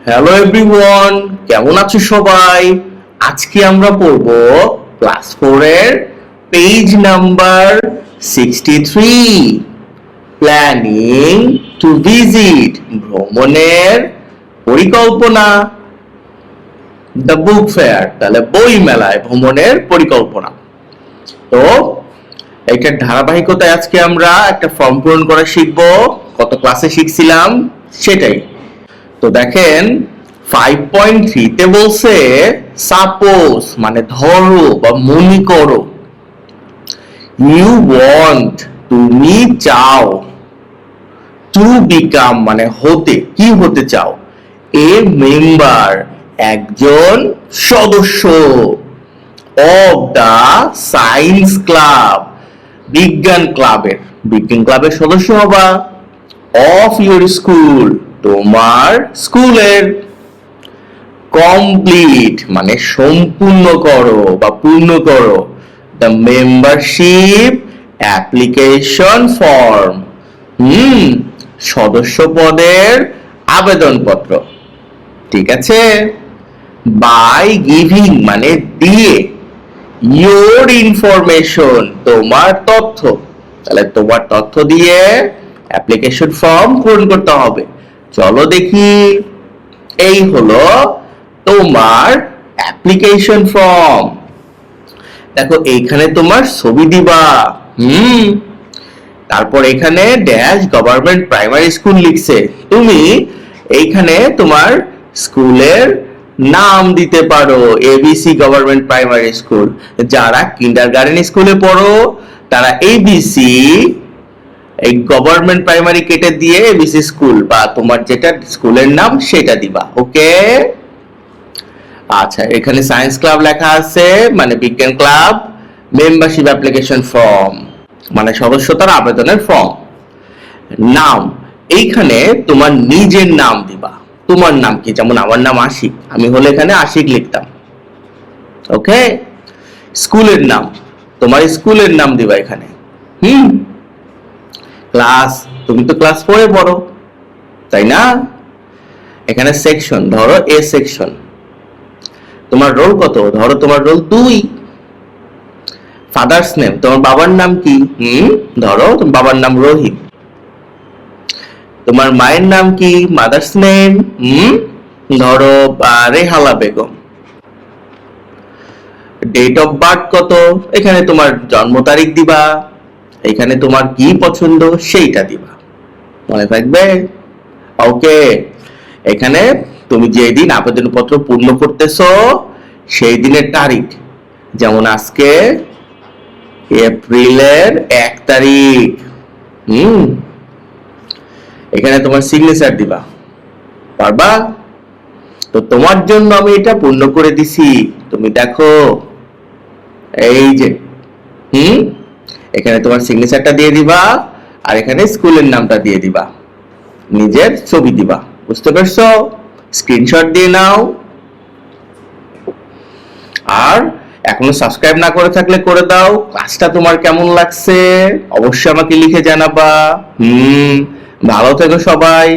Hello everyone, কেমন আছো সবাই? আজকে আমরা পড়ব ক্লাস 4 এর page number 63, planning to visit, ভ্রমণের পরিকল্পনা। দ্য বুক ফেয়ার, তাহলে বই মেলায় ভ্রমণের পরিকল্পনা। তো এইটার ধারাবাহিকতায় আজকে আমরা একটা ফর্ম পূরণ করা শিখবো। কত ক্লাসে শিখছিলাম সেটাই। তো দেখেন 5.3 তে বলছে সাপোজ মানে ধরো বা মনে করো, ইউ ওয়ান্ট তুমি চাও, টু বিকাম মানে হতে, কি হতে চাও, এ মেম্বার একজন সদস্য, অফ দা সায়েন্স ক্লাব বিজ্ঞান ক্লাবের সদস্য হবা, অফ ইউর স্কুল তোমার স্কুলের, কমপ্লিট মানে সম্পূর্ণ করো বা পূর্ণ করো, দ্য মেম্বারশিপ অ্যাপ্লিকেশন ফর্ম সদস্য পদের আবেদনপত্র। ঠিক আছে। বাই গিভিং মানে দিয়ে, ইয়োর ইনফরমেশন তোমার তথ্য, তাহলে তোমার তথ্য দিয়ে অ্যাপ্লিকেশন ফর্ম পূরণ করতে হবে। চলো দেখি, এই হলো তোমার অ্যাপ্লিকেশন ফর্ম। দেখো এইখানে তোমার ছবি দিবা, তারপর এখানে ড্যাশ গভর্নমেন্ট প্রাইমারি স্কুল লিখছে, তুমি এইখানে তোমার স্কুলের নাম দিতে পারো, এবিসি গভর্নমেন্ট প্রাইমারি স্কুল। যারা কিন্ডারগার্টেন স্কুলে পড়ো তারা এবিসি, এই গভর্নমেন্ট প্রাইমারি কেটে দিয়ে এবিসি স্কুল বা তোমার যেটা স্কুলের নাম সেটা দিবা। ওকে। আচ্ছা, এখানে সায়েন্স ক্লাব লেখা আছে মানে বিজ্ঞান ক্লাব, মেম্বারশিপ অ্যাপ্লিকেশন ফর্ম মানে সদস্যতার আবেদনের ফর্ম। নাম, এইখানে তোমার নিজের নাম দিবা। তোমার নাম কি? যেমন আমার নাম আশিক, আমি হলে এখানে আশিক লিখতাম। ওকে। স্কুলের নাম, তোমার স্কুলের নাম দিবা এখানে। ক্লাস, তুমি তো ক্লাস 4 এ পড়ো তাই না? এখানে সেকশন, ধরো এ সেকশন। তোমার রোল কত? ধরো তোমার রোল 2। ফাদার্স নেম, তোমার বাবার নাম কি? ধরো তোমার বাবার নাম রোহিত। তোমার মায়ের নাম কি? মাদার্স নেম, ধরো রেহালা বেগম। ডেট অফ বার্থ কত? এখানে তোমার জন্ম তারিখ দিবা, এখানে তোমার কি পছন্দ সেইটা দিবা। মনে থাকবে? ওকে। এখানে তুমি যেদিন আবেদনপত্র পূর্ণ করতেছো সেই দিনের তারিখ, যেমন আজকে এপ্রিলের 1 তারিখ। এখানে তোমার সিগনেচার দিবা, পারবা? তো তোমার জন্য আমি এটা পূর্ণ করে দিছি, তুমি দেখো এই যে। এখানে তোমার সিগনেচারটা দিয়ে দিবা আর এখানে স্কুলের নামটা দিয়ে দিবা, নিজের ছবি দিবা। বুঝতে পারছো? স্ক্রিনশট দিয়ে নাও। আর এখনো সাবস্ক্রাইব না করে থাকলে করে দাও। ক্লাসটা তোমার কেমন লাগছে অবশ্যই আমাকে লিখে জানাবা। ভালো থেকো সবাই।